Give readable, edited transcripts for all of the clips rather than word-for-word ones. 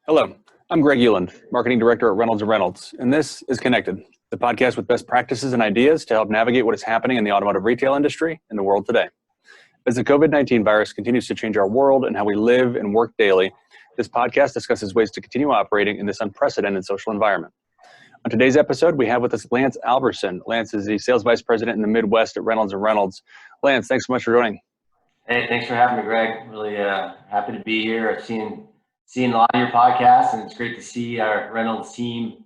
Hello, I'm Greg Euland, Marketing Director at Reynolds and Reynolds, and this is Connected, the podcast with best practices and ideas to help navigate what is happening in the automotive retail industry and the world today. As the COVID-19 virus continues to change our world and how we live and work daily, this podcast discusses ways to continue operating in this unprecedented social environment. On today's episode, we have with us Lance Alverson. Lance is the Sales Vice President in the Midwest at Reynolds and Reynolds. Lance, thanks so much for joining. Hey, thanks for having me, Greg. Really happy to be here. I've seen a lot of your podcasts, and it's great to see our Reynolds team,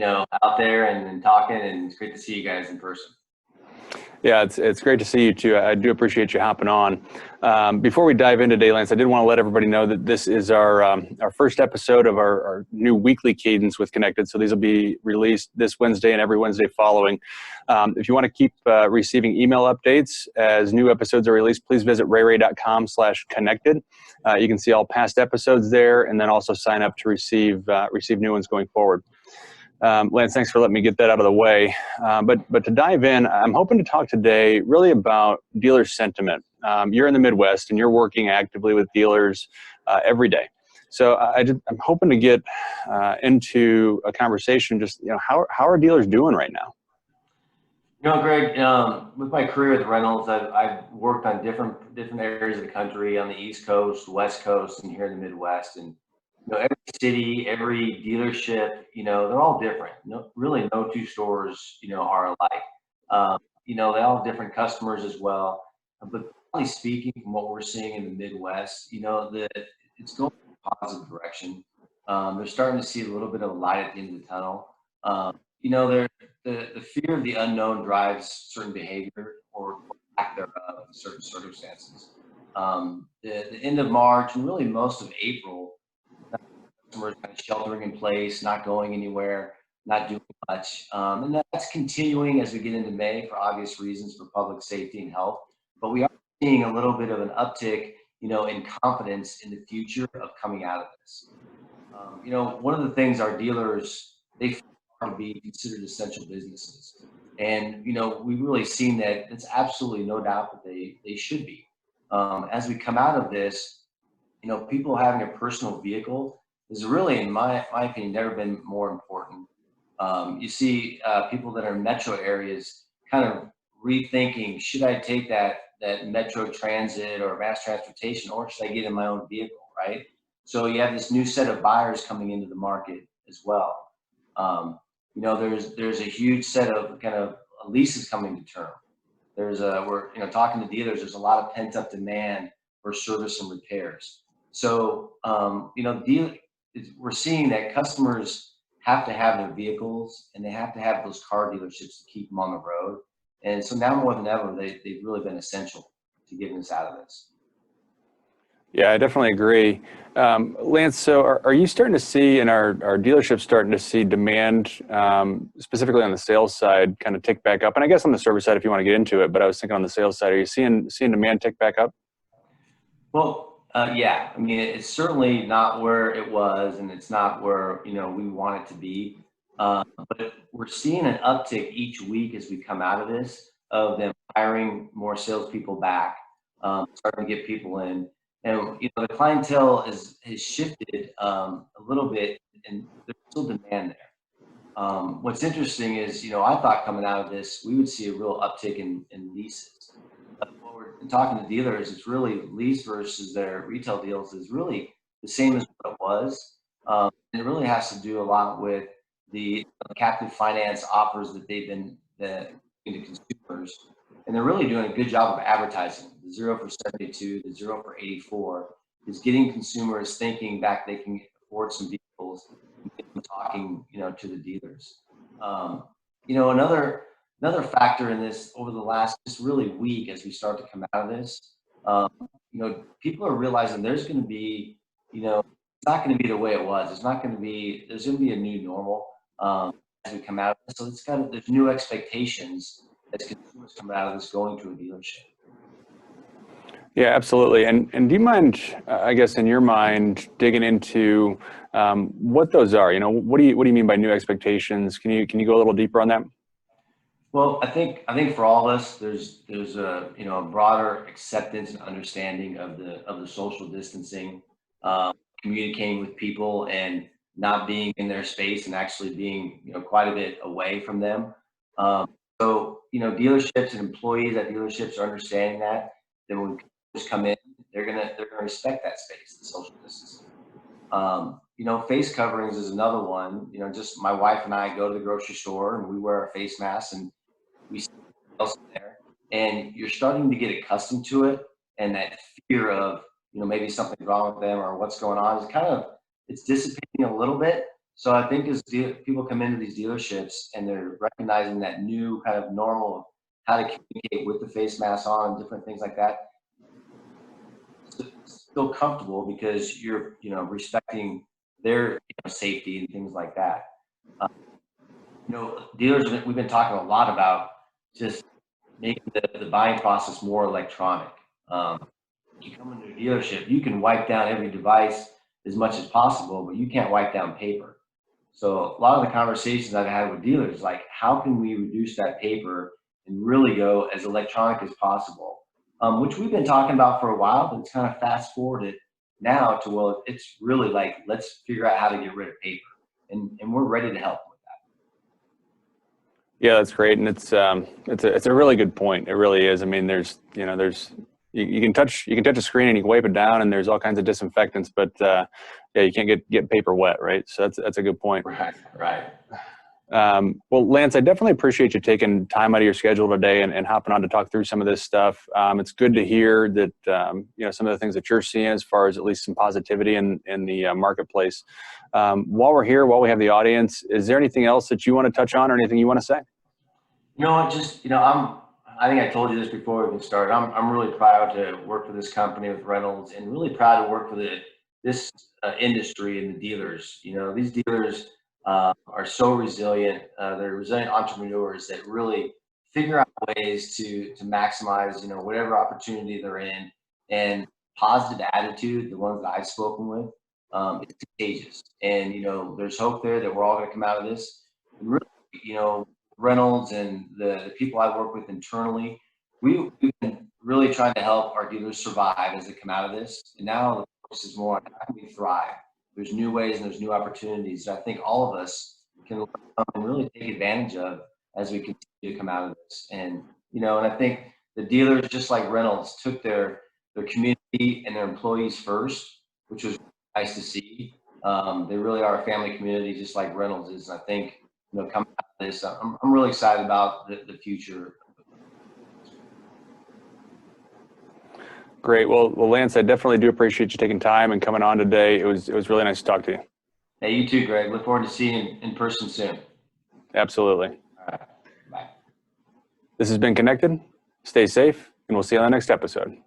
out there and talking, and it's great to see you guys in person. Yeah, it's great to see you too. I do appreciate you hopping on. Before we dive into today, Lance, I did want to let everybody know that this is our first episode of our new weekly cadence with Connected. So these will be released this Wednesday and every Wednesday following. If you want to keep receiving email updates as new episodes are released, please visit rayray.com/connected. You can see all past episodes there, and then also sign up to receive new ones going forward. Lance, thanks for letting me get that out of the way. But to dive in, I'm hoping to talk today really about dealer sentiment. You're in the Midwest and you're working actively with dealers every day. So I'm hoping to get into a conversation. Just how are dealers doing right now? Greg, with my career with Reynolds, I've worked on different areas of the country, on the East Coast, West Coast, and here in the Midwest. And every city, every dealership, they're all different. Really, no two stores, are alike. They all have different customers as well. But broadly speaking, from what we're seeing in the Midwest, that it's going in a positive direction. They're starting to see a little bit of a light at the end of the tunnel. The fear of the unknown drives certain behavior or lack thereof in certain circumstances. The end of March and really most of April, customers kind of sheltering in place, not going anywhere, not doing much. And that's continuing as we get into May for obvious reasons for public safety and health. But we are seeing a little bit of an uptick, in confidence in the future of coming out of this. One of the things our dealers, they to be considered essential businesses. And, we've really seen that it's absolutely no doubt that they should be. As we come out of this, people having a personal vehicle is really, in my opinion, never been more important. You see people that are in metro areas kind of rethinking, should I take that metro transit or mass transportation, or should I get in my own vehicle, right? So you have this new set of buyers coming into the market as well. There's a huge set of kind of leases coming to term. We're talking to dealers. There's a lot of pent up demand for service and repairs. So we're seeing that customers have to have their vehicles and they have to have those car dealerships to keep them on the road. And so now more than ever, they've really been essential to getting us out of this. Yeah, I definitely agree. Lance, so are you starting to see, and our dealerships starting to see demand, specifically on the sales side, kind of tick back up? And I guess on the service side, if you want to get into it, but I was thinking on the sales side, are you seeing demand tick back up? Well, yeah. I mean, it's certainly not where it was, and it's not where, we want it to be. But we're seeing an uptick each week as we come out of this, of them hiring more salespeople back, starting to get people in. And the clientele has shifted a little bit, and there's still demand there. What's interesting is, I thought coming out of this, we would see a real uptick in leases. But when we're talking to dealers, it's really lease versus their retail deals is really the same as what it was. It really has to do a lot with the captive finance offers that they've been giving to consumers. And they're really doing a good job of advertising. The 0 for 72, the 0 for 84 is getting consumers thinking back they can afford some vehicles and get them talking, to the dealers. Another factor in this over the last just really week as we start to come out of this, people are realizing there's going to be, it's not going to be the way it was. There's going to be a new normal as we come out of this. So there's new expectations as consumers come out of this going to a dealership. Yeah, absolutely. And do you mind, I guess, in your mind, digging into what those are? What do you mean by new expectations? Can you go a little deeper on that? Well, I think for all of us, there's a broader acceptance and understanding of the social distancing, communicating with people and not being in their space and actually being, quite a bit away from them. So, dealerships and employees at dealerships are understanding that. Then when people come in, they're gonna respect that space, the social distancing. Face coverings is another one. Just my wife and I go to the grocery store and we wear our face masks and we see else in there, and you're starting to get accustomed to it, and that fear of maybe something's wrong with them or what's going on is it's dissipating a little bit. So I think as people come into these dealerships and they're recognizing that new kind of normal of how to communicate with the face mask on and different things like that, still comfortable because you're respecting their safety and things like that. Uh, Dealers, we've been talking a lot about just making the buying process more electronic. You come into a dealership, you can wipe down every device as much as possible, but you can't wipe down paper. So a lot of the conversations I've had with dealers, like how can we reduce that paper and really go as electronic as possible, which we've been talking about for a while, but it's kind of fast forwarded now to, well, it's really like, let's figure out how to get rid of paper, and we're ready to help with that. Yeah, that's great, and it's a really good point. It really is. I mean, there's you can touch a screen and you can wipe it down, and there's all kinds of disinfectants, but yeah, you can't get paper wet, right? So that's a good point. Right. Well, Lance, I definitely appreciate you taking time out of your schedule today and hopping on to talk through some of this stuff. It's good to hear that some of the things that you're seeing as far as at least some positivity in the marketplace. While we're here, while we have the audience, is there anything else that you want to touch on or anything you want to say? I think I told you this before we even started. I'm really proud to work for this company with Reynolds, and really proud to work for this industry and the dealers. These dealers are so resilient. They're resilient entrepreneurs that really figure out ways to maximize whatever opportunity they're in, and positive attitude. The ones that I've spoken with, it's contagious, and there's hope there that we're all going to come out of this. And really, Reynolds and the people I work with internally, we've been really trying to help our dealers survive as they come out of this. And now the focus is more on how can we thrive. There's new ways and there's new opportunities that I think all of us can learn from and really take advantage of as we continue to come out of this. And and I think the dealers, just like Reynolds, took their community and their employees first, which was nice to see. They really are a family community, just like Reynolds is. And I think coming out of this, I'm really excited about the future. Great. Well, Lance, I definitely do appreciate you taking time and coming on today. It was really nice to talk to you. Hey, you too, Greg. Look forward to seeing you in person soon. Absolutely. All right. Bye. This has been Connected. Stay safe, and we'll see you on the next episode.